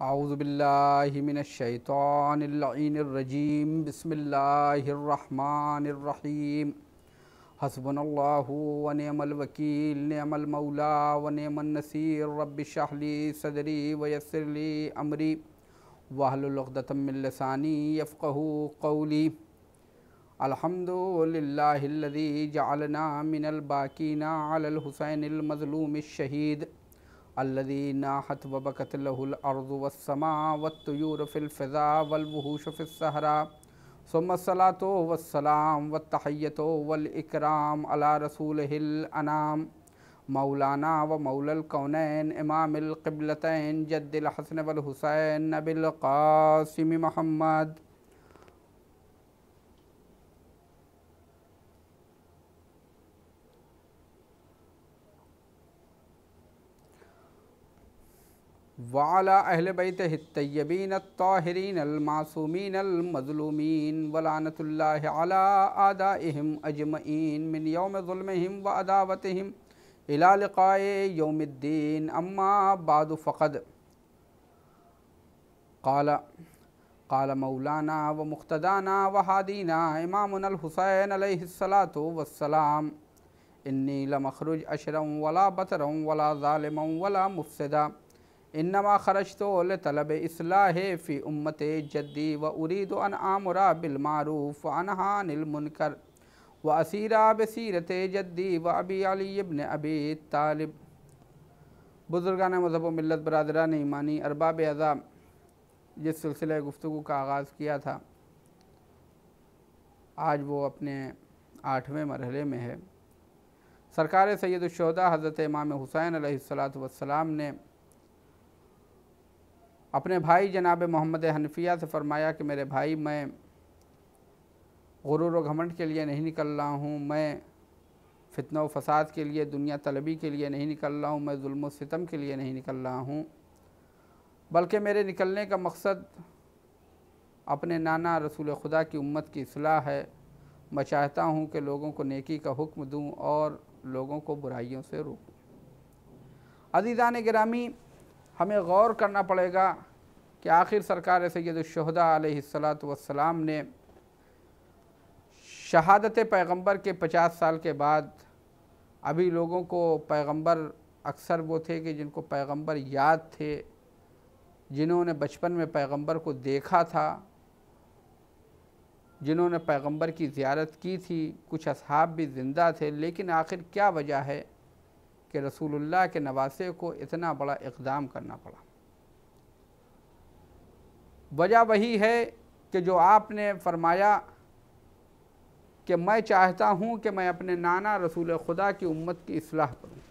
आऊज़ु बिल्लाहि मिनश्शैतानिर्रजीम बिस्मिल्लाहिर्रहमानिर्रहीम हस्बुनल्लाहु व निअमल वकील निअमल मौला व निअमन नसीर रब्बिश्रह ली सदरी व यस्सिर ली अमरी वहलुल उक़दतम मिन लिसानी यफ़क़हू क़ौली। अल्हम्दुलिल्लाहिल्लज़ी जअलना मिनल बाक़ीना अलल हुसैनिल मज़लूमिश शहीद अल्लज़ी नाहत व बकत लहुल अर्ज़ु वस्समा वत्तुयूर फ़िल फ़िज़ा वल वुहूश फ़िस सहरा सुम्मस्सलातु वस्सलाम वत्तहिय्यतु वल इकराम अला रसूलिहिल अनाम मौलाना व मौलल कौनैन इमामिल क़िबलतैन जद्दिल हसन वल हुसैन अबिल क़ासिम मुहम्मद। वाला अहले बैतिहि तय्यबीन अत्ताहिरीन अलमासूमीन अलमज़लूमीन वलानतुल्लाहि अला आदाइहिम अजमईन मिन यौम ज़ुल्मिहिम व अदावतिहिम इला लिक़ाए यौमिद्दीन। अम्मा बादु फ़क़द क़ाल मौलाना व मुक़्तदाना व हादीना इमामुनल हुसैन अलैहिस्सलातु वस्सलाम इन्नी लमख़रुज अशरम वला बतरम वला ज़ालिमम वला मुफ़सिदा इन्नमा खरजतो लितलब इस्लाहे फ़ी उम्मते जद्दी व उरीदु अन आमुरा बिल मारूफ़ व अनहा अनिल मुनकर व असीरा बसीरते जद्दी व अबी अली इब्न अबी तालिब। बुज़ुर्गान मज़हब व मिल्लत बरादरान ईमानी अरबाब अज़ा, जिस सिलसिले गुफ्तगू का आगाज़ किया था आज वो अपने 8वें मरहले में है। सरकार सैयदुश्शुहदा हज़रत इमाम हुसैन अलैहिस्सलातु वस्सलाम ने अपने भाई जनाब मोहम्मद हनफिया से फ़रमाया कि मेरे भाई, मैं गुरूर व घमंड के लिए नहीं निकल रहा हूँ, मैं फितना व फसाद के लिए, दुनिया तलबी के लिए नहीं निकल रहा हूँ, मैं जुल्म व सितम के लिए नहीं निकल रहा हूँ, बल्कि मेरे निकलने का मकसद अपने नाना रसूल खुदा की उम्मत की इस्लाह है। मैं चाहता हूँ कि लोगों को नेकी का हुक्म दूँ और लोगों को बुराइयों से रोकूँ। अज़ीज़ान गिरामी, हमें गौर करना पड़ेगा कि आखिर सरकार सैयदुश्शुहदा अलैहिस्सलातु वस्सलाम ने शहादत पैगंबर के 50 साल के बाद अभी लोगों को पैगंबर, अक्सर वो थे कि जिनको पैगंबर याद थे, जिन्होंने बचपन में पैगंबर को देखा था, जिन्होंने पैगंबर की ज़ियारत की थी, कुछ असहाब भी ज़िंदा थे, लेकिन आखिर क्या वजह है कि रसूलुल्लाह के नवासे को इतना बड़ा इक़दाम करना पड़ा। वजह वही है कि जो आपने फरमाया कि मैं चाहता हूँ कि मैं अपने नाना रसूल खुदा की उम्मत की इस्लाह करूँ।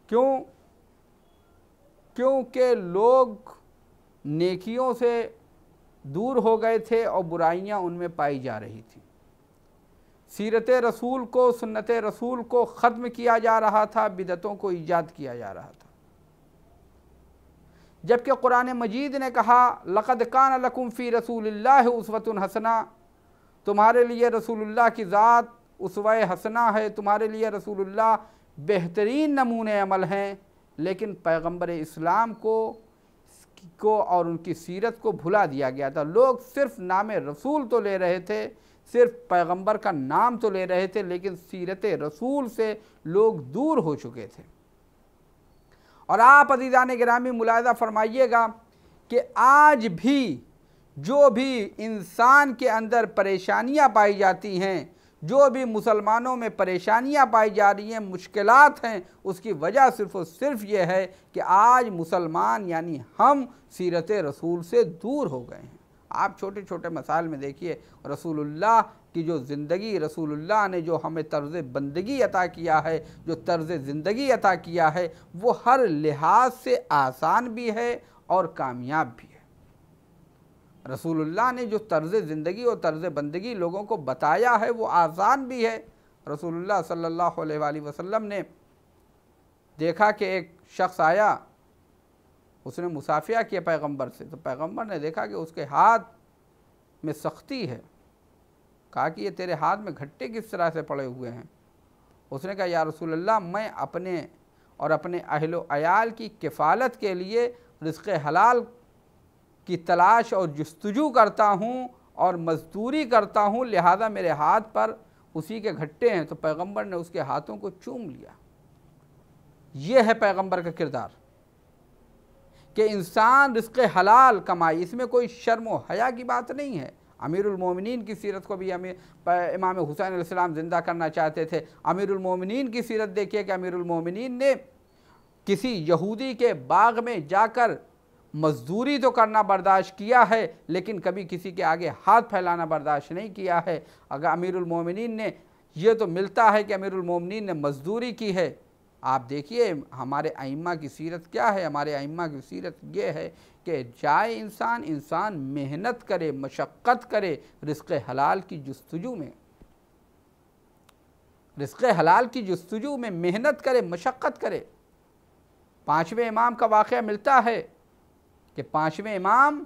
क्यों? क्योंकि लोग नेकियों से दूर हो गए थे और बुराइयाँ उनमें पाई जा रही थी। सीरत रसूल को, सुन्नत रसूल को ख़त्म किया जा रहा था, बिदतों को ईजाद किया जा रहा था। जबकि कुरान मजीद ने कहा लक़द कान लकुम फ़ी रसूलिल्लाहि उस्वतुन हसना, तुम्हारे लिए रसूलुल्लाह की ज़ात उसवा हसना है, तुम्हारे लिए रसूलुल्लाह बेहतरीन नमूने अमल हैं। लेकिन पैगंबर इस्लाम को और उनकी सीरत को भुला दिया गया था। लोग सिर्फ़ नाम रसूल तो ले रहे थे, सिर्फ पैगंबर का नाम तो ले रहे थे, लेकिन सीरत रसूल से लोग दूर हो चुके थे। और आप अज़ीज़ान गिरामी मुलाहिज़ा फरमाइएगा कि आज भी जो भी इंसान के अंदर परेशानियां पाई जाती हैं, जो भी मुसलमानों में परेशानियां पाई जा रही हैं, मुश्किलात हैं, उसकी वजह सिर्फ़ और सिर्फ ये है कि आज मुसलमान यानी हम सीरत रसूल से दूर हो गए हैं। आप छोटे छोटे मसाइल में देखिए, रसूलुल्लाह की जो ज़िंदगी, रसूलुल्लाह ने जो हमें तर्ज़ बंदगी अता किया है, जो तर्ज़ ज़िंदगी अता किया है, वो हर लिहाज से आसान भी है और कामयाब भी है। रसूलुल्लाह ने जो तर्ज़ ज़िंदगी और तर्ज़ बंदगी लोगों को बताया है, वो आसान भी है। रसूलुल्लाह सल्लल्लाहु अलैहि वसल्लम ने देखा कि एक शख्स आया, उसने मुसाफ़िया किया पैगंबर से, तो पैगंबर ने देखा कि उसके हाथ में सख्ती है। कहा कि ये तेरे हाथ में घट्टे किस तरह से पड़े हुए हैं? उसने कहा या रसूलल्लाह, मैं अपने और अपने अहलो अयाल की किफ़ालत के लिए रिज़्क़ हलाल की तलाश और जुस्तजू करता हूँ और मज़दूरी करता हूँ, लिहाजा मेरे हाथ पर उसी के घट्टे हैं। तो पैगंबर ने उसके हाथों को चूम लिया। ये है पैगंबर का किरदार कि इंसान रिज़्क़ हलाल कमाई, इसमें कोई शर्म व हया की बात नहीं है। अमीरुल मोमिनीन की सीरत को भी इमाम हुसैन अलैहिस्सलाम ज़िंदा करना चाहते थे। अमीरुल मोमिनीन की सीरत देखिए कि अमीरुल मोमिनीन ने किसी यहूदी के बाग में जाकर मजदूरी तो करना बर्दाश्त किया है, लेकिन कभी किसी के आगे हाथ फैलाना बर्दाश्त नहीं किया है। अगर अमीरुल मोमिनीन ने, ये तो मिलता है कि अमीरुल मोमिनीन ने मजदूरी की है। आप देखिए हमारे अइम्मा की सीरत क्या है। हमारे अइम्मा की सीरत ये है कि जाए इंसान मेहनत करे, मशक्क़त करे, रिज़्क़ हलाल की जुस्तजू में, रिज़्क़ हलाल की जुस्तजू में मेहनत करे, मशक्क़त करे। पाँचवें इमाम का वाक़या मिलता है कि पाँचवें इमाम,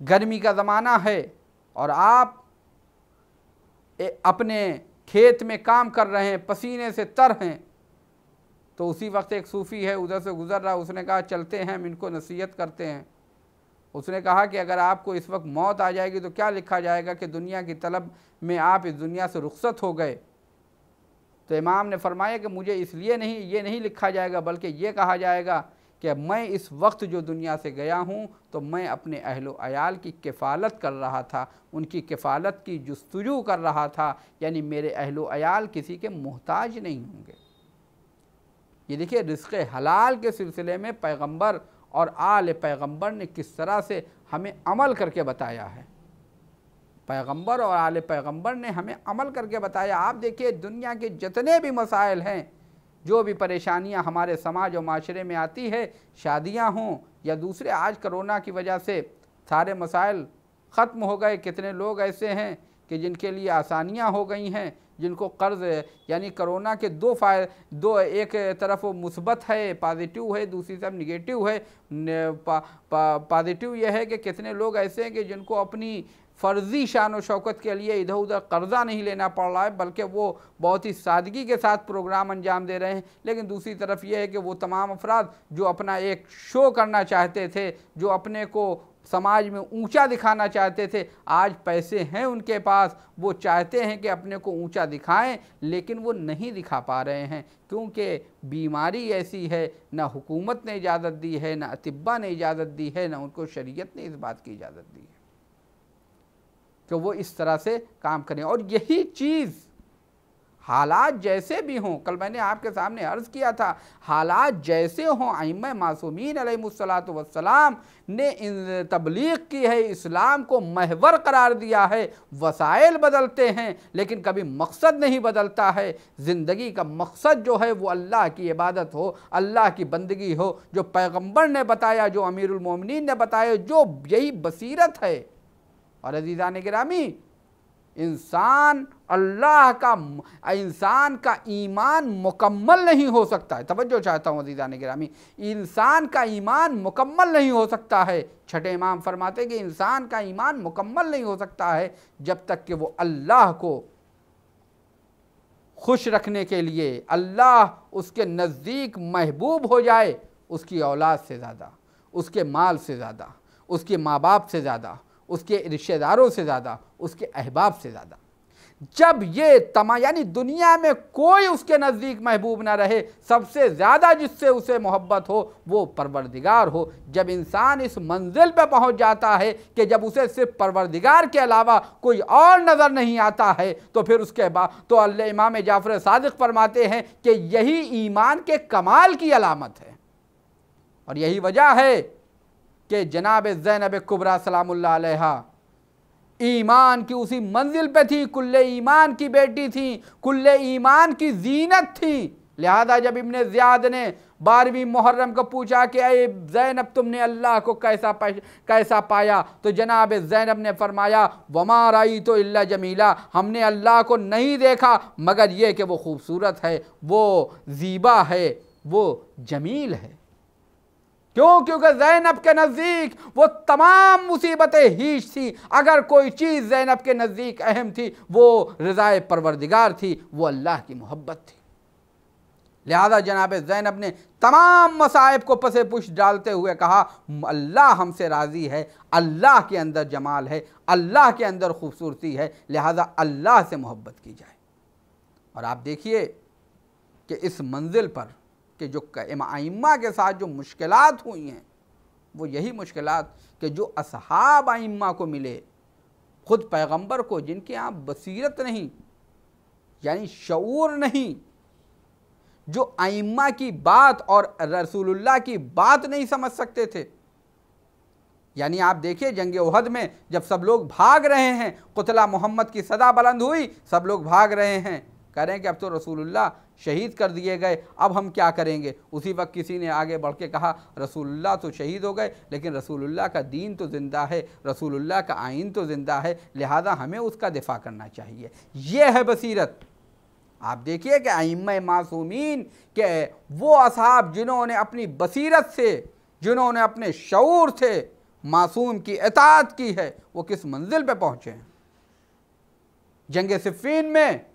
गर्मी का ज़माना है और आप अपने खेत में काम कर रहे हैं, पसीने से तर हैं। तो उसी वक्त एक सूफ़ी है उधर से गुज़र रहा, उसने कहा चलते हैं, हम इनको नसीहत करते हैं। उसने कहा कि अगर आपको इस वक्त मौत आ जाएगी तो क्या लिखा जाएगा कि दुनिया की तलब में आप इस दुनिया से रुखसत हो गए। तो इमाम ने फरमाया कि मुझे इसलिए नहीं, ये नहीं लिखा जाएगा, बल्कि ये कहा जाएगा कि मैं इस वक्त जो दुनिया से गया हूँ तो मैं अपने अहलो अयाल की किफ़ालत कर रहा था, उनकी किफ़ालत की जुस्तजू कर रहा था, यानी मेरे अहलो अयाल किसी के मोहताज नहीं होंगे। ये देखिए रिज़्क़ हलाल के सिलसिले में पैगंबर और आल पैगंबर ने किस तरह से हमें अमल करके बताया है। पैगंबर और आले पैगंबर ने हमें अमल करके बताया। आप देखिए दुनिया के जितने भी मसाइल हैं, जो भी परेशानियां हमारे समाज और माशरे में आती है, शादियां हों या दूसरे, आज कोरोना की वजह से सारे मसाइल ख़त्म हो गए। कितने लोग ऐसे हैं कि जिनके लिए आसानियां हो गई हैं, जिनको कर्ज़, यानी कोरोना के दो एक तरफ वो मुस्बत है, पॉजिटिव है, दूसरी तरफ निगेटिव है। पॉजिटिव यह है कि कितने लोग ऐसे हैं कि जिनको अपनी फ़र्ज़ी शान व शौकत के लिए इधर उधर कर्ज़ा नहीं लेना पड़ रहा है, बल्कि वो बहुत ही सादगी के साथ प्रोग्राम अंजाम दे रहे हैं। लेकिन दूसरी तरफ ये है कि वो तमाम अफराद जो अपना एक शो करना चाहते थे, जो अपने को समाज में ऊंचा दिखाना चाहते थे, आज पैसे हैं उनके पास, वो चाहते हैं कि अपने को ऊंचा दिखाएं, लेकिन वो नहीं दिखा पा रहे हैं, क्योंकि बीमारी ऐसी है, ना हुकूमत ने इजाज़त दी है, ना अतिब्बा ने इजाज़त दी है, ना उनको शरीयत ने इस बात की इजाज़त दी है कि वो इस तरह से काम करें। और यही चीज़ हालात जैसे भी हों, कल मैंने आपके सामने अर्ज़ किया था, हालात जैसे हों, अइम्मा मासूमीन अलैहिमुस्सलातु वस्सलाम ने इन तबलीग की है, इस्लाम को महवर करार दिया है। वसाइल बदलते हैं लेकिन कभी मकसद नहीं बदलता है। ज़िंदगी का मकसद जो है वो अल्लाह की इबादत हो, अल्लाह की बंदगी हो, जो पैगंबर ने बताया, जो अमीरुल मोमिनीन ने बताया, जो यही बसीरत है। और अज़ीज़ान गिरामी, इंसान का ईमान मुकम्मल नहीं हो सकता है। तवज्जो चाहता हूँ अज़ीज़ान गिरामी, इंसान का ईमान मुकम्मल नहीं हो सकता है। छठे इमाम फरमाते कि इंसान का ईमान मुकम्मल नहीं हो सकता है जब तक कि वो अल्लाह को खुश रखने के लिए, अल्लाह उसके नज़दीक महबूब हो जाए, उसकी औलाद से ज़्यादा, उसके माल से ज़्यादा, उसके माँ बाप से ज़्यादा, उसके रिश्तेदारों से ज़्यादा, उसके अहबाब से ज़्यादा। जब ये यानी दुनिया में कोई उसके नज़दीक महबूब ना रहे, सबसे ज़्यादा जिससे उसे मोहब्बत हो वो परवरदिगार हो। जब इंसान इस मंजिल पे पहुंच जाता है कि जब उसे सिर्फ परवरदिगार के अलावा कोई और नज़र नहीं आता है, तो फिर उसके बाद तो अल्लाह इमाम जाफ़र सादिक़ फरमाते हैं कि यही ईमान के कमाल की अलामत है। और यही वजह है कि जनाब ज़ैनब कुबरा सलामुल्लाह अलैहा ईमान की उसी मंजिल पे थी, कुल्ले ईमान की बेटी थी, कुल्ले ईमान की जीनत थी। लिहाजा जब इब्ने ज़ियाद ने 12वीं मुहर्रम को पूछा कि अरे ज़ैनब तुमने अल्लाह को कैसा पाया, तो जनाब ज़ैनब ने फरमाया वमा राई तो इल्ला जमीला, हमने अल्लाह को नहीं देखा मगर ये कि वो खूबसूरत है, वो ज़ीबा है, वो जमील है। क्यों? क्योंकि ज़ैनब के नज़दीक वो तमाम मुसीबतें हीश थी। अगर कोई चीज़ ज़ैनब के नज़दीक अहम थी वो रज़ाए परवरदिगार थी, वो अल्लाह की मोहब्बत थी। लिहाजा जनाब ज़ैनब ने तमाम मसाइब को पसे पुश डालते हुए कहा, अल्लाह हमसे राज़ी है, अल्लाह के अंदर जमाल है, अल्लाह के अंदर खूबसूरती है, लिहाजा अल्लाह से मोहब्बत की जाए। और आप देखिए कि इस मंजिल पर कि जो आइम्मा के साथ जो मुश्किलात हुई हैं, वो यही मुश्किलात कि जो असहाब आइम्मा को मिले, ख़ुद पैगंबर को, जिनके यहाँ बसीरत नहीं यानी शऊर नहीं, जो आइम्मा की बात और रसूलुल्लाह की बात नहीं समझ सकते थे। यानी आप देखिए जंग उहद में जब सब लोग भाग रहे हैं, कुतला मोहम्मद की सदा बुलंद हुई, सब लोग भाग रहे हैं, कह रहे हैं कि अब तो रसूलुल्लाह शहीद कर दिए गए, अब हम क्या करेंगे। उसी वक्त किसी ने आगे बढ़ के कहा, रसूलुल्लाह तो शहीद हो गए, लेकिन रसूलुल्लाह का दीन तो ज़िंदा है, रसूलुल्लाह का आइन तो ज़िंदा है, लिहाजा हमें उसका दिफा करना चाहिए। ये है बसीरत। आप देखिए कि आइम्मा मासूमीन के वो असहाब जिन्होंने अपनी बसीरत से, जिन्होंने अपने शऊर से मासूम की इताअत की है, वो किस मंजिल पे पहुँचे हैं। जंग सिफ़ीन में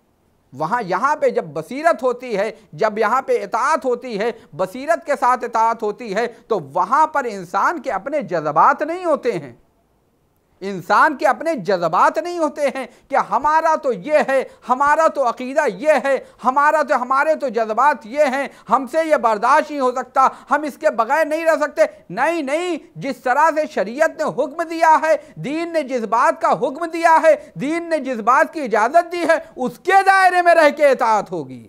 वहाँ यहाँ पे जब बसीरत होती है, जब यहाँ पे इताअत होती है, बसीरत के साथ इताअत होती है, तो वहाँ पर इंसान के अपने जज्बात नहीं होते हैं, इंसान के अपने जज्बात नहीं होते हैं कि हमारा तो ये है, हमारा तो अकीदा ये है, हमारे तो जज्बात ये हैं, हमसे ये बर्दाश्त नहीं हो सकता, हम इसके बगैर नहीं रह सकते। नहीं नहीं, जिस तरह से शरीयत ने हुक्म दिया है, दीन ने जिस बात का हुक्म दिया है, दीन ने जिस बात की इजाज़त दी है, उसके दायरे में रह के इताअत होगी।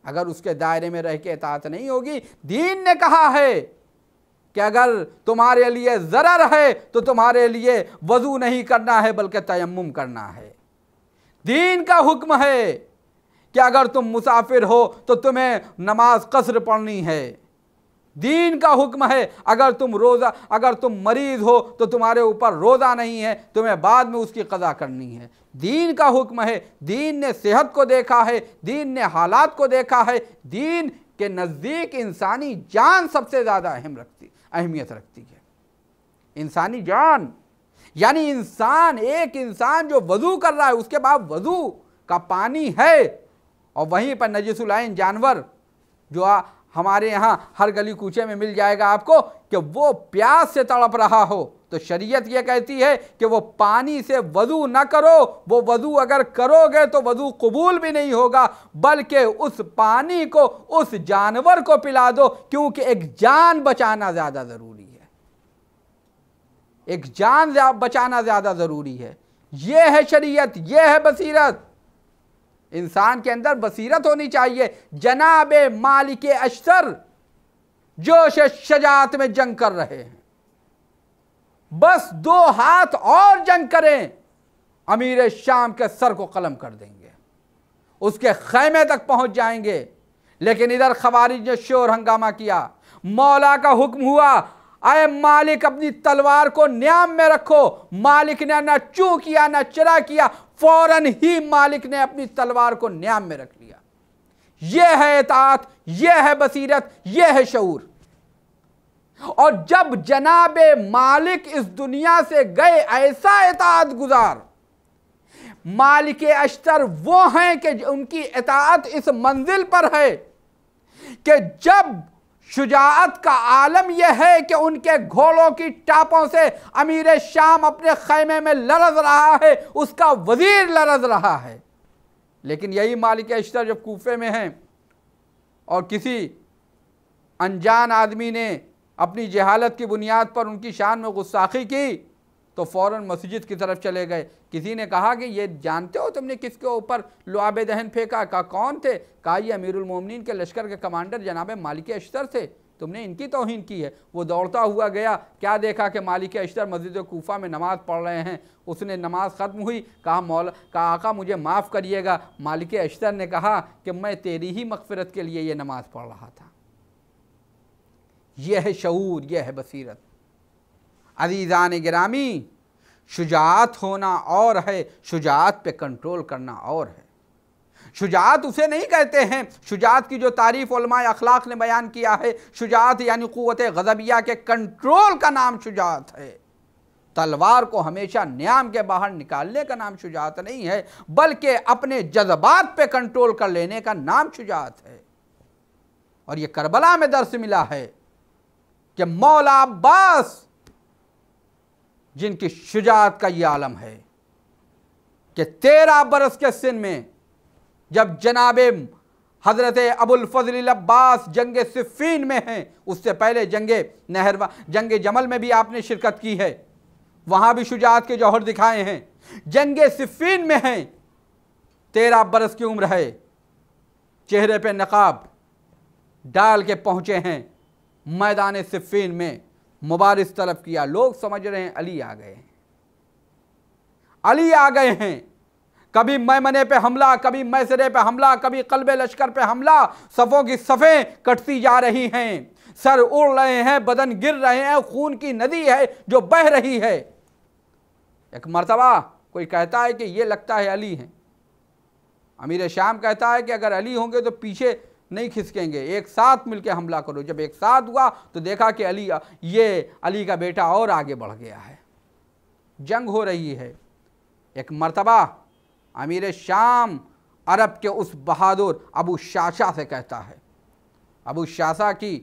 अगर उसके दायरे में रह के इताअत नहीं होगी, दीन ने कहा है कि अगर तुम्हारे लिए ज़रर है तो तुम्हारे लिए वज़ू नहीं करना है बल्कि तयम्मुम करना है। दीन का हुक्म है कि अगर तुम मुसाफिर हो तो तुम्हें नमाज कसर पढ़नी है। दीन का हुक्म है अगर तुम मरीज़ हो तो तुम्हारे ऊपर रोज़ा नहीं है, तुम्हें बाद में उसकी क़ज़ा करनी है। दीन का हुक्म है। दीन ने सेहत को देखा है, दीन ने हालात को देखा है। दीन के नज़दीक इंसानी जान सबसे ज़्यादा अहमियत रखती है। इंसानी जान यानी एक इंसान जो वज़ू कर रहा है, उसके बाद वज़ू का पानी है, और वहीं पर नजिसुल ऐन जानवर जो हमारे यहाँ हर गली कूचे में मिल जाएगा आपको, कि वो प्यास से तड़प रहा हो, तो शरीयत ये कहती है कि वो पानी से वज़ू न करो। वो वज़ू अगर करोगे तो वज़ू कबूल भी नहीं होगा, बल्कि उस पानी को उस जानवर को पिला दो, क्योंकि एक जान बचाना ज़्यादा ज़रूरी है। एक जान बचाना ज़्यादा ज़रूरी है। ये है शरीयत, ये है बसीरत। इंसान के अंदर बसीरत होनी चाहिए। जनाब मालिक अशतर जोश शजात में जंग कर रहे हैं, बस 2 हाथ और जंग करें, अमीर शाम के सर को कलम कर देंगे, उसके खैमे तक पहुंच जाएंगे। लेकिन इधर खवारिज ने शोर हंगामा किया। मौला का हुक्म हुआ, आए मालिक अपनी तलवार को न्याम में रखो। मालिक ने ना चू किया ना चरा किया, फौरन ही मालिक ने अपनी तलवार को न्याम में रख लिया। यह है इताअत, यह है बसीरत, यह है शऊर। और जब जनाबे मालिक इस दुनिया से गए, ऐसा इताअत गुजार मालिक अशतर वो हैं कि उनकी इताअत इस मंजिल पर है कि जब शुजाअत का आलम यह है कि उनके घोड़ों की टापों से अमीर शाम अपने खैमे में लरज़ रहा है, उसका वजीर लरज़ रहा है। लेकिन यही मालिक अशतर जब कूफे में हैं और किसी अनजान आदमी ने अपनी जहालत की बुनियाद पर उनकी शान में गुस्ताखी की, तो फ़ौरन मस्जिद की तरफ चले गए। किसी ने कहा कि ये जानते हो तुमने किसके ऊपर लुआब दहन फेंका? कहा कौन थे? कहा ये अमीरुल मोमिनीन के लश्कर के कमांडर जनाब मालिक अशतर थे, तुमने इनकी तौहीन की है। वो दौड़ता हुआ गया, क्या देखा कि मालिक अशतर मस्जिद कूफा में नमाज़ पढ़ रहे हैं। उसने नमाज ख़त्म हुई, कहा आका मुझे माफ़ करिएगा। मालिक अशतर ने कहा कि मैं तेरी ही मग़फ़िरत के लिए ये नमाज़ पढ़ रहा था। यह है शऊर, यह है बसीरत। अज़ीज़ान गिरामी, शुजाअत होना और है, शुजाअत पे कंट्रोल करना और है। शुजाअत उसे नहीं कहते हैं, शुजाअत की जो तारीफ़ उलमाए अखलाक ने बयान किया है, शुजाअत यानी क़ुव्वत ग़ज़बिया के कंट्रोल का नाम शुजाअत है। तलवार को हमेशा न्याम के बाहर निकालने का नाम शुजाअत नहीं है, बल्कि अपने जज्बात पे कंट्रोल कर लेने का नाम शुजाअत है। और ये करबला में दर्स मिला है कि मौला अब्बास जिनकी शुजाअत का ये आलम है कि 13 बरस के सिन में जब जनाबे हजरत अबुल फजल अब्बास जंग सिफ़ीन में हैं, उससे पहले जंग जमल में भी आपने शिरकत की है, वहां भी शुजाअत के जौहर दिखाए हैं। जंग सिफ़ीन में हैं, 13 बरस की उम्र है, चेहरे पे नकाब डाल के पहुंचे हैं मैदान सिफ़ीन में, मुबारिस तलब किया। लोग समझ रहे हैं अली आ गए हैं, अली आ गए हैं। कभी मैमने पे हमला, कभी मैसरे पे हमला, कभी कल्बे लश्कर पे हमला, सफ़ों की सफ़ें कटती जा रही हैं, सर उड़ रहे हैं, बदन गिर रहे हैं, खून की नदी है जो बह रही है। एक मर्तबा कोई कहता है कि ये लगता है अली हैं। अमीर शाम कहता है कि अगर अली होंगे तो पीछे नहीं खिसकेंगे, एक साथ मिलकर हमला करो। जब एक साथ हुआ तो देखा कि अली का बेटा और आगे बढ़ गया है, जंग हो रही है। एक मर्तबा अमीर शाम अरब के उस बहादुर अबू शाशा से कहता है, अबू शाशा की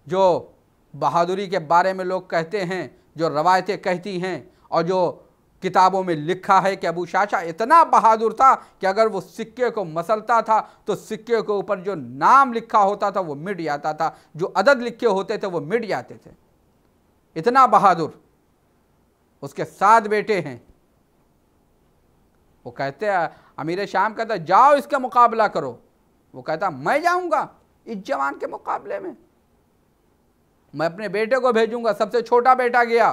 जो बहादुरी के बारे में लोग कहते हैं, जो रवायतें कहती हैं और जो किताबों में लिखा है कि अबू शाशा इतना बहादुर था कि अगर वो सिक्के को मसलता था तो सिक्के के ऊपर जो नाम लिखा होता था वो मिट जाता था, जो अदद लिखे होते थे वो मिट जाते थे। इतना बहादुर। उसके 7 बेटे हैं। वो कहते हैं, अमीर शाम कहता है जाओ इसका मुकाबला करो। वो कहता मैं जाऊंगा इस जवान के मुकाबले में, मैं अपने बेटे को भेजूंगा। सबसे छोटा बेटा गया।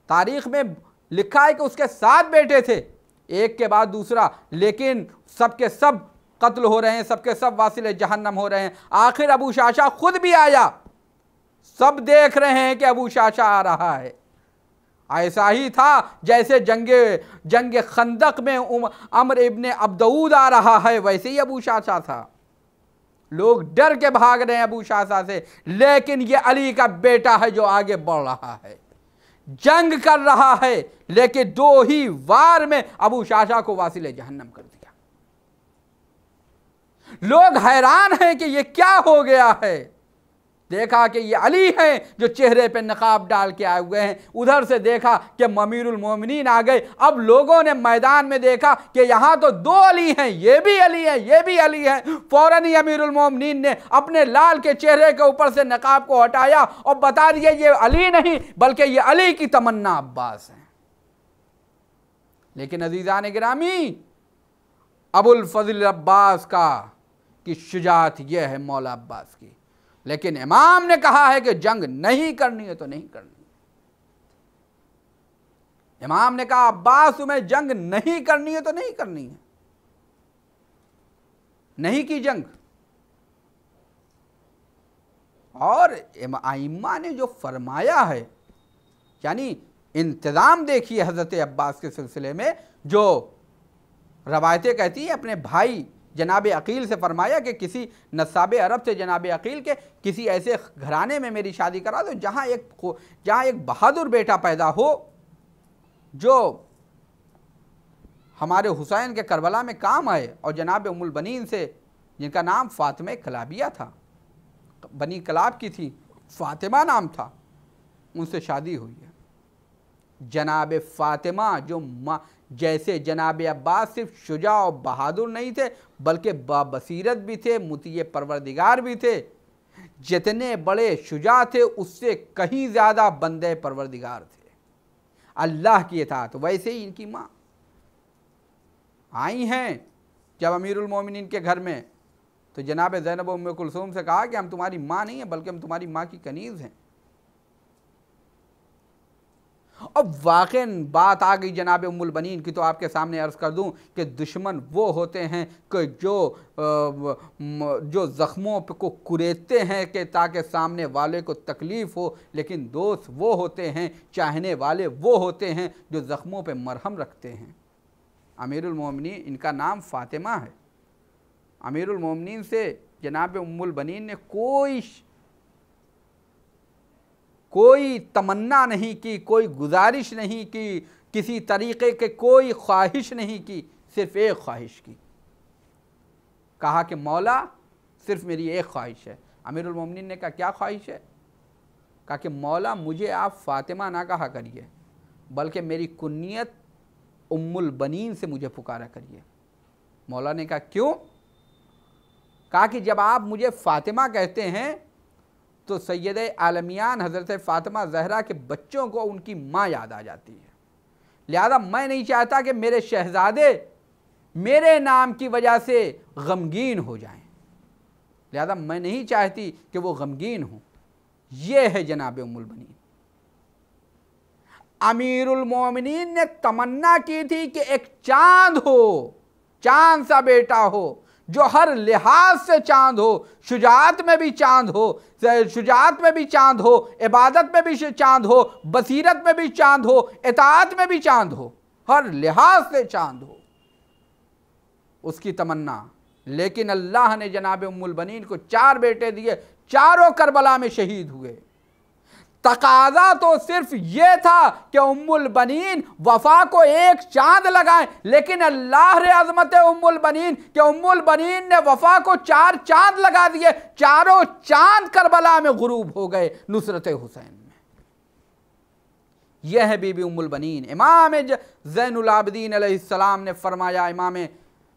तारीख में लिखा है कि उसके 7 बेटे थे, एक के बाद दूसरा, लेकिन सबके सब कत्ल हो रहे हैं, सबके सब वासिले जहन्नम हो रहे हैं। आखिर अबू शाशा खुद भी आया, सब देख रहे हैं कि अबू शाशा आ रहा है। ऐसा ही था जैसे जंग खंदक में अमर इब्ने अब्दऊद आ रहा है, वैसे ही अबू शाशा था। लोग डर के भाग रहे हैं अबू शाशा से, लेकिन ये अली का बेटा है जो आगे बढ़ रहा है, जंग कर रहा है, लेकिन 2 ही वार में अबू शाशा को वासिले जहन्नम कर दिया। लोग हैरान हैं कि ये क्या हो गया है। देखा कि ये अली हैं जो चेहरे पे नकाब डाल के आए हुए हैं। उधर से देखा कि अमीरुल मोमिनीन आ गए। अब लोगों ने मैदान में देखा कि यहाँ तो 2 अली हैं, ये भी अली हैं, ये भी अली हैं। फौरन ही अमीरुल मोमिनीन ने अपने लाल के चेहरे के ऊपर से नकाब को हटाया और बता दिया ये अली नहीं बल्कि ये अली की तमन्ना अब्बास है। लेकिन अजीज़ान गिरामी, अबुल फजल अब्बास की शुजाअत यह है मौला अब्बास की। लेकिन इमाम ने कहा है कि जंग नहीं करनी है तो नहीं करनी। इमाम ने कहा अब्बास तुम्हें जंग नहीं करनी है तो नहीं करनी है। नहीं की जंग। और आइम्मा ने जो फरमाया है, यानी इंतज़ाम देखिए हज़रत अब्बास के सिलसिले में, जो रवायतें कहती हैं अपने भाई जनाब अकील से फरमाया कि किसी नसाब अरब से जनाब अकील के किसी ऐसे घराने में मेरी शादी करा दो जहाँ एक बहादुर बेटा पैदा हो जो हमारे हुसैन के करबला में काम आए। और जनाब उम्मुल बनीन से, जिनका नाम फ़ातिमा कलाबिया था, बनी कलाब की थी, फ़ातिमा नाम था, उनसे शादी हुई है। जनाब फ़ातिमा जो जैसे जनाब अब्बास सिर्फ शुजा और बहादुर नहीं थे बल्कि बाबसीरत भी थे, मुतीय परवरदिगार भी थे। जितने बड़े शुजा थे उससे कहीं ज़्यादा बंदे परवरदिगार थे, अल्लाह की इताअत। वैसे ही इनकी माँ आई हैं जब अमीरुल मोमिनीन के घर में, तो जनाब ज़ैनब उम्मे कुलसूम से कहा कि हम तुम्हारी माँ नहीं हैं बल्कि हम तुम्हारी माँ की कनीज़ हैं। अब वाक़ई बात आ गई जनाब उम्मुल बनीन की, तो आपके सामने अर्ज़ कर दूं कि दुश्मन वो होते हैं कि जो ज़ख्मों को कुरेदते हैं कि ताकि सामने वाले को तकलीफ़ हो, लेकिन दोस्त वो होते हैं, चाहने वाले वो होते हैं जो ज़ख्मों पे मरहम रखते हैं। अमीरुल मोमिनीन, इनका नाम फ़ातिमा है। अमीरुल मोमिनीन से जनाब उम्मुल बनीन ने कोई तमन्ना नहीं की, कोई गुजारिश नहीं की, किसी तरीक़े के कोई ख्वाहिश नहीं की, सिर्फ़ एक ख्वाहिश की। कहा कि मौला सिर्फ़ मेरी एक ख्वाहिश है, अमीरुल मोमिनीन ने कहा क्या ख्वाहिश है? कहा कि मौला मुझे आप फ़ातिमा ना कहा करिए, बल्कि मेरी कुन्नियत उम्मुल बनीन से मुझे पुकारा करिए। मौला ने कहा क्यों? कहा कि जब आप मुझे फ़ातिमा कहते हैं तो सैयद आलमियान हज़रत फ़ातिमा ज़हरा के बच्चों को उनकी माँ याद आ जाती है। लिहाजा मैं नहीं चाहता कि मेरे शहज़ादे मेरे नाम की वजह से गमगीन हो जाएं, लिहाजा मैं नहीं चाहती कि वो गमगीन हो। ये है जनाब उम्मुल बनीन। अमीरुल मोमिनीन ने तमन्ना की थी कि एक चांद हो, चांद सा बेटा हो, जो हर लिहाज से चांद हो, शुजाअत में भी चांद हो, शुजाअत में भी चांद हो, इबादत में भी चांद हो, बसीरत में भी चांद हो, इताअत में भी चांद हो, हर लिहाज से चांद हो, उसकी तमन्ना। लेकिन अल्लाह ने जनाब उम्मुल बनीन को 4 बेटे दिए, चारों करबला में शहीद हुए। तकाजा तो सिर्फ ये था कि उम्मुल बनीन वफा को एक चांद लगाएं, लेकिन अल्लाह रे अज़मत उम्मुल बनीन कि उम्मुल बनीन ने वफा को 4 चांद लगा दिए, चारों चांद करबला में गुरूब हो गए नुसरत हुसैन में। यह है बीबी उम्मुल बनीन। इमाम ज़ैनुल आबिदीन अलैहिस्सलाम ने फरमाया इमाम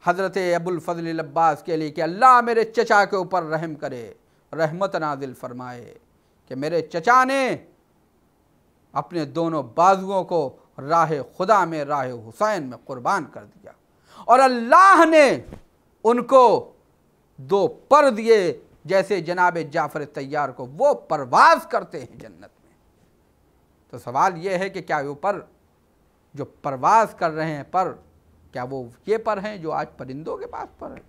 हज़रत अबुल फ़ज़ल अब्बास के लिए कि अल्लाह मेरे चचा के ऊपर रहम करे, रहमत नाजिल फरमाए कि मेरे चचा ने अपने दोनों बाजुओं को राह खुदा में, राह हुसैन में कुर्बान कर दिया, और अल्लाह ने उनको 2 पर दिए जैसे जनाब जाफ़र तैयार को वो परवाज़ करते हैं जन्नत में। तो सवाल ये है कि क्या वो पर जो परवाज़ कर रहे हैं पर, क्या वो ये पर हैं जो आज परिंदों के पास पर है?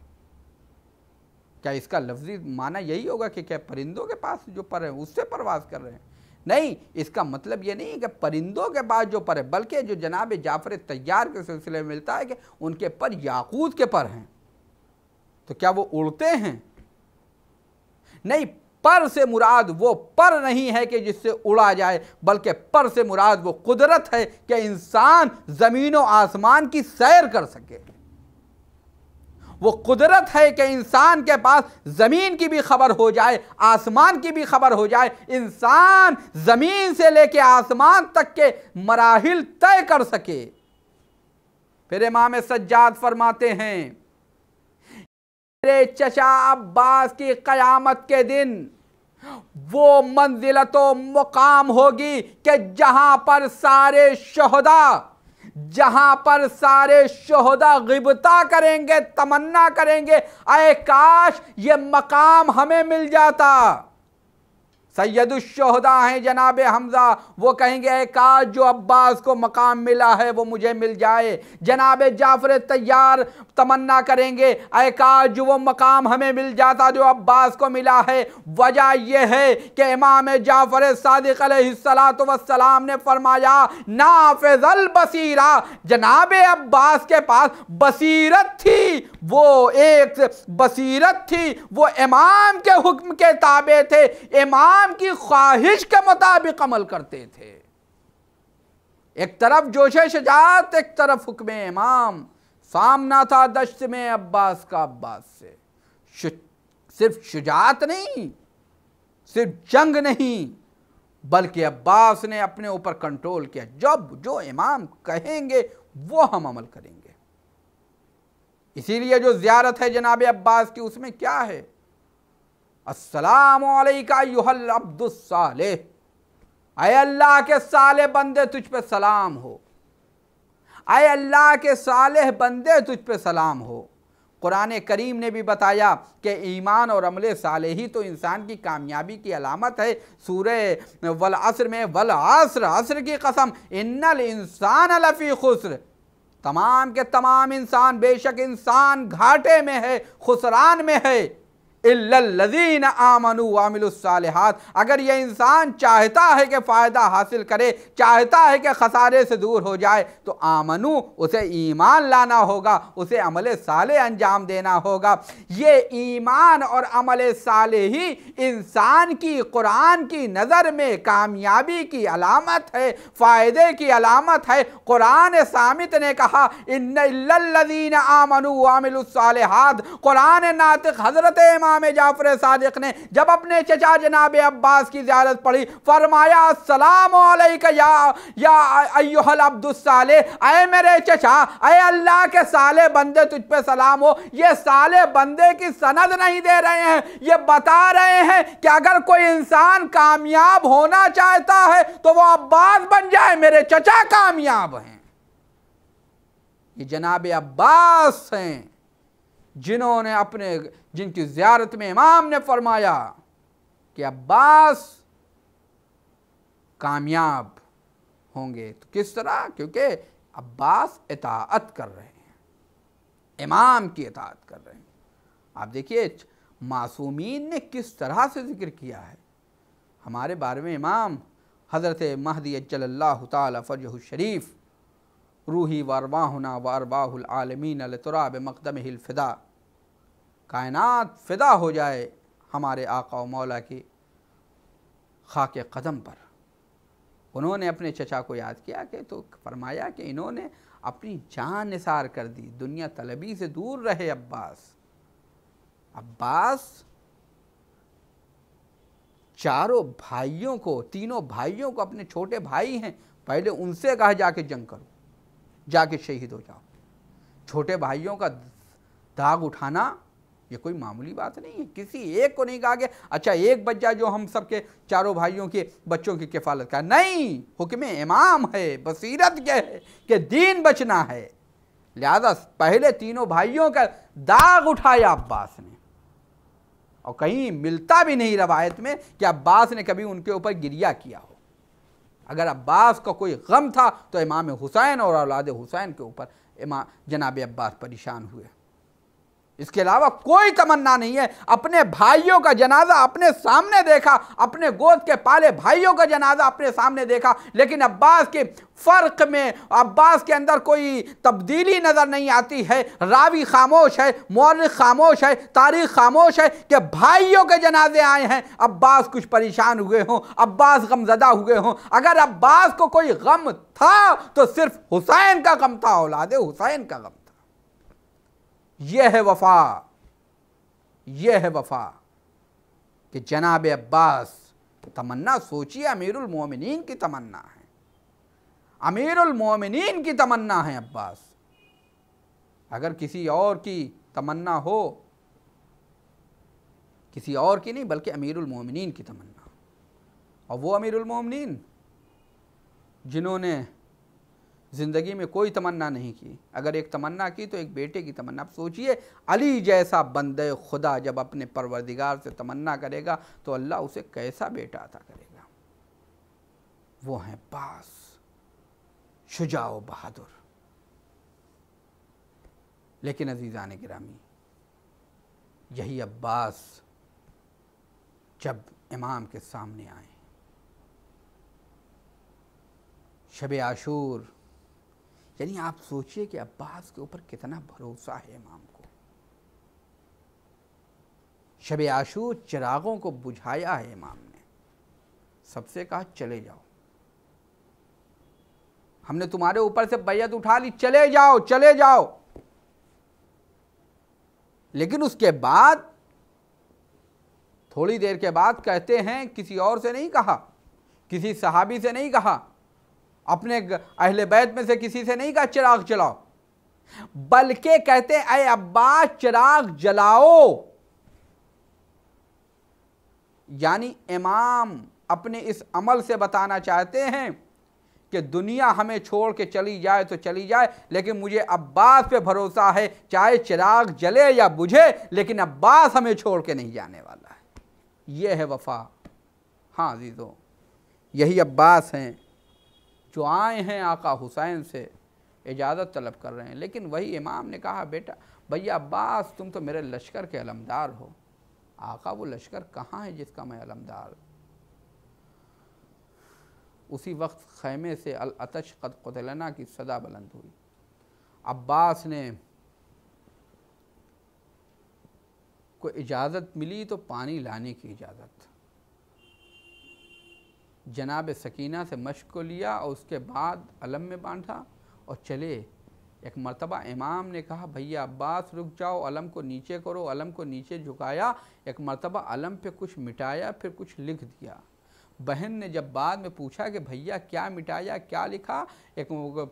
क्या इसका लफ्ज़ी माना यही होगा कि क्या परिंदों के पास जो पर है उससे परवाज़ कर रहे हैं? नहीं, इसका मतलब ये नहीं है कि परिंदों के पास जो पर है, बल्कि जो जनाब जाफ़र तैयार के सिलसिले में मिलता है कि उनके पर याकूत के पर हैं। तो क्या वो उड़ते हैं? नहीं, पर से मुराद वो पर नहीं है कि जिससे उड़ा जाए, बल्कि पर से मुराद वो कुदरत है कि इंसान ज़मीन व आसमान की सैर कर सके। वो कुदरत है कि इंसान के पास ज़मीन की भी खबर हो जाए, आसमान की भी खबर हो जाए, इंसान ज़मीन से लेके आसमान तक के मराहिल तय कर सके। फिर इमाम सज्जाद फरमाते हैं मेरे चचा अब्बास की क़यामत के दिन वो मंजिलत व मुकाम होगी कि जहां पर सारे शोहदा गिबता करेंगे, तमन्ना करेंगे, आए काश ये मकाम हमें मिल जाता। सैयदुश्शोहदा हैं जनाब हमज़ा, वो कहेंगे ऐ काश जो अब्बास को मकाम मिला है वो मुझे मिल जाए। जनाब जाफ़र तैयार तमन्ना करेंगे ऐ काश जो वो मकाम हमें मिल जाता जो अब्बास को मिला है। वजह यह है कि इमाम जाफ़र सादिक़ अलैहिस्सलातु वस्सलाम ने फरमाया नाफ़िज़ल बसीरा, जनाब अब्बास के पास बसीरत थी, वो एक बसीरत थी, वो इमाम के हुक्म के ताबे थे, इमाम की ख्वाहिश के मुताबिक अमल करते थे। एक तरफ जोशे शुजाअत, एक तरफ हुक्म इमाम। सामना था दश्त में अब्बास का अब्बास से। सिर्फ शुजाअत नहीं, सिर्फ जंग नहीं, बल्कि अब्बास ने अपने ऊपर कंट्रोल किया। जब जो इमाम कहेंगे वो हम अमल करेंगे। इसीलिए जो ज़ियारत है जनाब अब्बास की, उसमें क्या है? अस्सलामु अलैका अय्युहल अब्दुस सालेह, ऐ अल्लाह के साले बंदे तुझ पे सलाम हो, ऐ अल्लाह के सालेह बंदे तुझ पे सलाम हो। कुरान करीम ने भी बताया कि ईमान और अमले साले ही तो इंसान की कामयाबी की अलामत है। सूरह वल अस्र में वल अस्र, अस्र की कसम, इन्नल इंसान लफी खुस्र, तमाम के तमाम इंसान, बेशक इंसान घाटे में है, खुसरान में है, इल्लल्लज़ीना आमनू व अमिलुस्सालिहात। अगर ये इंसान चाहता है कि फ़ायदा हासिल करे, चाहता है कि खसारे से दूर हो जाए, तो आमनू, उसे ईमान लाना होगा, उसे अमल साले अंजाम देना होगा। ये ईमान और अमल साले ही इंसान की कुरान की नज़र में कामयाबी की अलामत है, फ़ायदे की अलामत है। कुरान सामित ने कहा इल्लल्लज़ीना आमनू व अमिलुस्सालिहात। कुरान नातिक़ हज़रत इमाम इमाम जाफर सादिक ने जब अपने चचा जनाब अब्बास की ज़ियारत पढ़ी, फरमाया अस्सलामु अलैका या अय्युहल अब्दुस साले, अय मेरे चचा, अय अल्लाह के साले बंदे, तुझ पे सलाम हो। ये साले बंदे की सनद नहीं दे रहे हैं, ये बता रहे हैं कि अगर कोई इंसान कामयाब होना चाहता है तो वो अब्बास बन जाए, मेरे चचा कामयाब हैं। ये जनाब अब्बास हैं जिन्होंने जिनकी ज़ियारत में इमाम ने फरमाया कि अब्बास कामयाब होंगे। तो किस तरह? क्योंकि अब्बास इताअत कर रहे हैं, इमाम की इताअत कर रहे हैं। आप देखिए मासूमीन ने किस तरह से जिक्र किया है। हमारे 12वें इमाम हज़रत महदी अज्जलल्लाहु ताला फरजहु शरीफ रूही वरवाहुना वरवाहुल आलमीन अलतुराब मक़दमिहिल फ़िदा, कायनात फ़िदा हो जाए हमारे आका व मौला की खाके कदम पर। उन्होंने अपने चचा को याद किया कि तो फरमाया कि इन्होंने अपनी जान निसार कर दी, दुनिया तलबी से दूर रहे अब्बास। अब्बास चारों भाइयों को, तीनों भाइयों को, अपने छोटे भाई हैं, पहले उनसे कहा जाके जंग करो, जाके शहीद हो जाओ। छोटे भाइयों का दाग उठाना ये कोई मामूली बात नहीं है। किसी एक को नहीं कहा कि अच्छा एक बच्चा जो हम सबके चारों भाइयों के बच्चों की किफ़ालत का, नहीं, हुक्म इमाम है, बसीरत यह है कि दीन बचना है। लिहाजा पहले तीनों भाइयों का दाग उठाया अब्बास ने, और कहीं मिलता भी नहीं रवायत में कि अब्बास ने कभी उनके ऊपर गिरिया किया हो। अगर अब्बास का कोई गम था तो इमाम हुसैन और औलाद हुसैन के ऊपर इमाम जनाब अब्बास परेशान हुए। इसके अलावा कोई तमन्ना नहीं है। अपने भाइयों का जनाजा अपने सामने देखा, अपने गोद के पाले भाइयों का जनाजा अपने सामने देखा, लेकिन अब्बास के फ़र्क में, अब्बास के अंदर कोई तब्दीली नज़र नहीं आती है। रावी खामोश है, मौलिक खामोश है, तारीख़ खामोश है कि भाइयों के जनाजे आए हैं, अब्बास कुछ परेशान हुए हों, अब्बास गमज़दा हुए हों। अगर अब्बास को कोई गम था तो सिर्फ हुसैन का गम था, औलाद हुसैन का गम था। यह है वफ़ा, यह है वफ़ा कि जनाब अब्बास तमन्ना, सोचिए अमीरुल मोमिनीन की तमन्ना है, अमीरुल मोमिनीन की तमन्ना है अब्बास। अगर किसी और की तमन्ना हो, किसी और की नहीं बल्कि अमीरुल मोमिनीन की तमन्ना, और वो अमीरुल मोमिनीन जिन्होंने ज़िंदगी में कोई तमन्ना नहीं की, अगर एक तमन्ना की तो एक बेटे की तमन्ना। आप सोचिए अली जैसा बंदे खुदा जब अपने परवरदिगार से तमन्ना करेगा तो अल्लाह उसे कैसा बेटा अता करेगा। वो हैं अब्बास, शुजाओ बहादुर। लेकिन अज़ीज़ान गिरामी, यही अब्बास जब इमाम के सामने आए, शब आशूर, यानी आप सोचिए कि अब्बास के ऊपर कितना भरोसा है इमाम को। शब आशूर चिरागों को बुझाया है इमाम ने, सबसे कहा चले जाओ, हमने तुम्हारे ऊपर से बैयत उठा ली, चले जाओ चले जाओ। लेकिन उसके बाद थोड़ी देर के बाद कहते हैं, किसी और से नहीं कहा, किसी सहाबी से नहीं कहा, अपने अहले बैत में से किसी से नहीं कहा चिराग जलाओ, बल्कि कहते ऐ अब्बास चिराग जलाओ। यानी इमाम अपने इस अमल से बताना चाहते हैं कि दुनिया हमें छोड़ के चली जाए तो चली जाए, लेकिन मुझे अब्बास पे भरोसा है, चाहे चिराग जले या बुझे, लेकिन अब्बास हमें छोड़ के नहीं जाने वाला है। यह है वफा। हाँ अजीज़ों, यही अब्बास हैं जो आए हैं आका हुसैन से इजाज़त तलब कर रहे हैं। लेकिन वही इमाम ने कहा, बेटा भैया अब्बास तुम तो मेरे लश्कर के अलमदार हो। आका वो लश्कर कहाँ है जिसका मैं अलमदार। उसी वक्त खैमे से अल अतश क़द क़ुतिलना की सदा बुलंद हुई। अब्बास ने को इजाज़त मिली तो पानी लाने की इजाज़त, जनाब सकीना से मश्क को लिया और उसके बाद अलम में बांधा और चले एक मर्तबा इमाम ने कहा भैया अब्बास रुक जाओ, अलम को नीचे करो। अलम को नीचे झुकाया, एक मर्तबा अलम पे कुछ मिटाया, फिर कुछ लिख दिया। बहन ने जब बाद में पूछा कि भैया क्या मिटाया, क्या लिखा, एक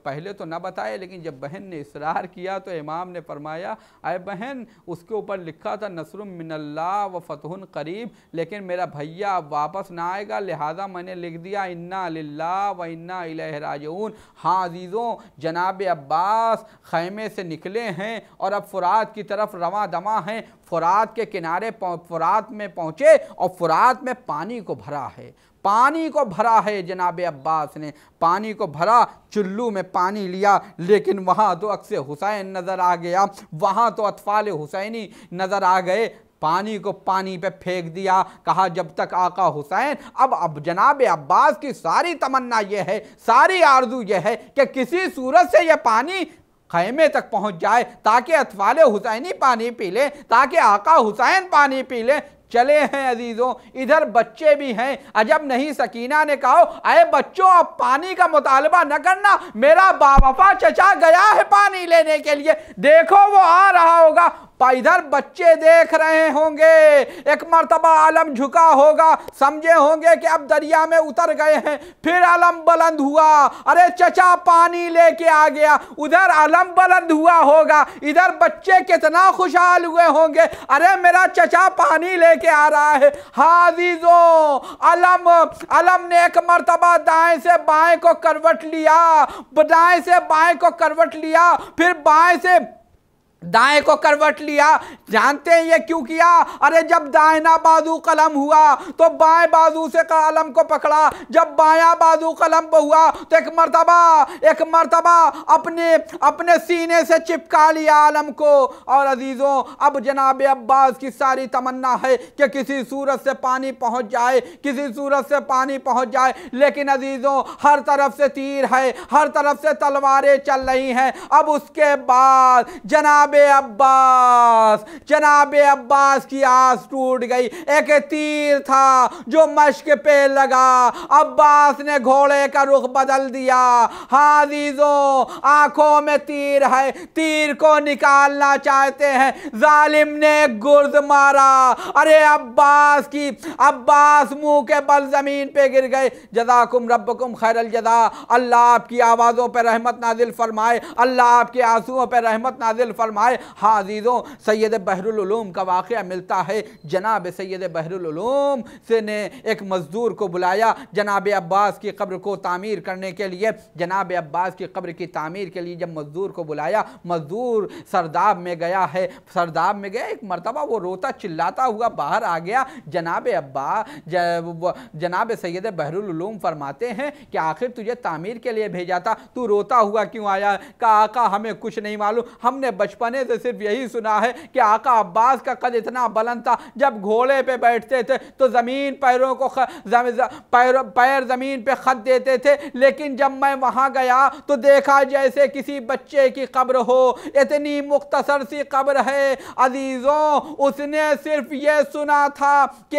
पहले तो ना बताए, लेकिन जब बहन ने इसरार किया तो इमाम ने फरमाया अरे बहन, उसके ऊपर लिखा था नसरुम मिनल्लाह व फतहुन करीब, लेकिन मेरा भैया अब वापस ना आएगा, लिहाजा मैंने लिख दिया इन्ना लिल्लाह व इन्ना इलैहि राजिऊन। हाँ अजीज़ों, जनाब अब्बास खैमे से निकले हैं और अब फुरात की तरफ रवां दमा हैं। फुरात के किनारे फुरात में पहुँचे और फुरात में पानी को भरा है, पानी को भरा है। जनाब अब्बास ने पानी को भरा, चुल्लू में पानी लिया, लेकिन वहाँ तो अक्स हुसैन नज़र आ गया, वहाँ तो अतफाल हुसैनी नज़र आ गए। पानी को पानी पे फेंक दिया, कहा जब तक आका हुसैन, अब जनाब अब्बास की सारी तमन्ना यह है, सारी आरजू यह है कि किसी सूरत से यह पानी खैमे तक पहुंच जाए ताकि अतफाल हुसैनी पानी पी ले, ताकि आका हुसैन पानी पी ले। चले हैं अजीज़ों, इधर बच्चे भी हैं। अजब नहीं, सकीना ने कहा अरे बच्चों अब पानी का मुतालबा न करना, मेरा बावफा चचा गया है पानी लेने के लिए, देखो वो आ रहा होगा। इधर बच्चे देख रहे होंगे, एक मर्तबा आलम झुका होगा, समझे होंगे कि अब दरिया में उतर गए हैं। फिर आलम बुलंद हुआ, अरे चचा पानी लेके आ गया। उधर आलम बुलंद हुआ होगा, इधर बच्चे कितना खुशहाल हुए होंगे, अरे मेरा चचा पानी लेके आ रहा है। हाँ अजीजों, अलम ने एक मर्तबा दाएं से बाएं को करवट लिया, दाएं से बाएं को करवट लिया, फिर बाएं से दाएं को करवट लिया। जानते हैं ये क्यों किया? अरे जब दाहिना बाजू कलम हुआ तो बाएं बाजू से कलम को पकड़ा, जब बायां बाजू कलम पर हुआ तो एक मर्तबा अपने सीने से चिपका लिया आलम को। और अजीजों, अब जनाब अब्बास की सारी तमन्ना है कि किसी सूरत से पानी पहुंच जाए, किसी सूरत से पानी पहुंच जाए। लेकिन अजीजों, हर तरफ से तीर है, हर तरफ से तलवारें चल रही हैं। अब उसके बाद जनाब अब्बास की आस टूट गई। एक तीर था जो मश्क पे लगा, अब्बास ने घोड़े का रुख बदल दिया। हाँ अजीजों, आंखों में तीर है, तीर को निकालना चाहते हैं, जालिम ने गुर्द मारा। अरे अब्बास मुंह के बल जमीन पे गिर गए। जज़ाकुम रब्बुकुम खैरल जज़ा। अल्लाह आपकी आवाज़ों पर रहमत नाजिल फरमाए, अल्लाह आपके आंसुओं पर रहमत नाजिल फरमाए। हाँ अजीज़ों, सैयद बहरुल उलूम का वाक़या मिलता है। जनाब सैयद बहरुल उलूम से ने एक मज़दूर को बुलाया जनाब अब्बास की कब्र को तामीर करने के लिए। जनाब अब्बास की कब्र की तामीर के लिए जब मज़दूर को बुलाया, मज़दूर सरदाब में गया है। सरदाब में गया, एक मरतबा वो रोता चिल्लाता हुआ बाहर आ गया। जनाब सैयद बहरुल उलूम फरमाते हैं कि आखिर तुझे तामीर के लिए भेजा था, तू रोता हुआ क्यों आया? कहा आका हमें कुछ नहीं मालूम, हमने बचपन से सिर्फ यही सुना है कि आका अब्बास का कद इतना बुलंद था, जब घोड़े पे बैठते थे तो जमीन पैर जमीन पे खत देते थे। लेकिन जब मैं वहां गया तो देखा जैसे किसी बच्चे की कब्र हो, इतनी मुख्तसर सी कब्र है। अजीजों, उसने सिर्फ ये सुना था कि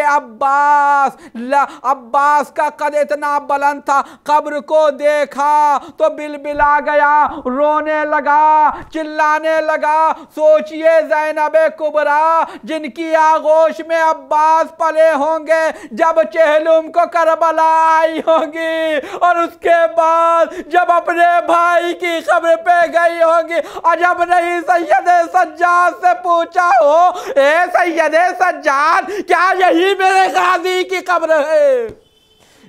अब्बास का कद इतना बुलंद था। कब्र को देखा तो बिलबिला गया, रोने लगा, चिल्लाने लगा। सोचिए ज़ैनब कुबरा जिनकी आगोश में अब्बास पले होंगे, जब चेहलुम को करबला आई होंगी और उसके बाद जब अपने भाई की कब्र पे गई होंगी। अजब नहीं सैयद सज्जाद से पूछा हो, ए सैयद सज्जाद, क्या यही मेरे गाजी की कब्र है?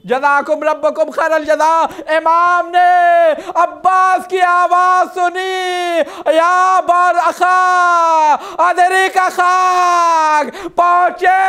जज़ाकुम रब्बुकुम खैरल जज़ा। इमाम ने अब्बास की आवाज़ सुनी, या बर अखा अदरी का खाक पहुँचे,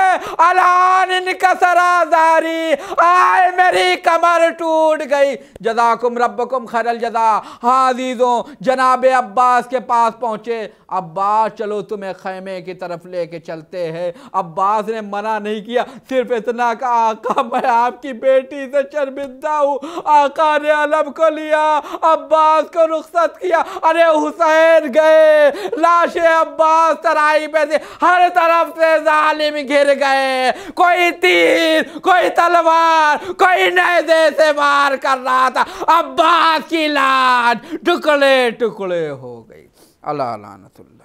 अलान इनका सराजारी, आए मेरी कमर टूट गई। जज़ाकुम रब्बुकुम खैरल जज़ा। हाँ अजीज़ों, जनाब अब्बास के पास पहुँचे। अब्बास चलो तुम्हें खैमे की तरफ लेके चलते हैं। अब्बास ने मना नहीं किया, सिर्फ इतना कहा आका मैं आपकी बेटी बेटी से शर्मिंदा हूँ। आका ने अलम को लिया, अब्बास को रुखसत किया। अरे हुसैन गए, लाशे अब्बास तराई पे से हर तरफ से जालिम घिर गए। कोई तीर, कोई तलवार, कोई नेज़े से वार कर रहा था। अब्बास की लाश टुकड़े टुकड़े हो गई। अल्लाह लानतुल्लाह।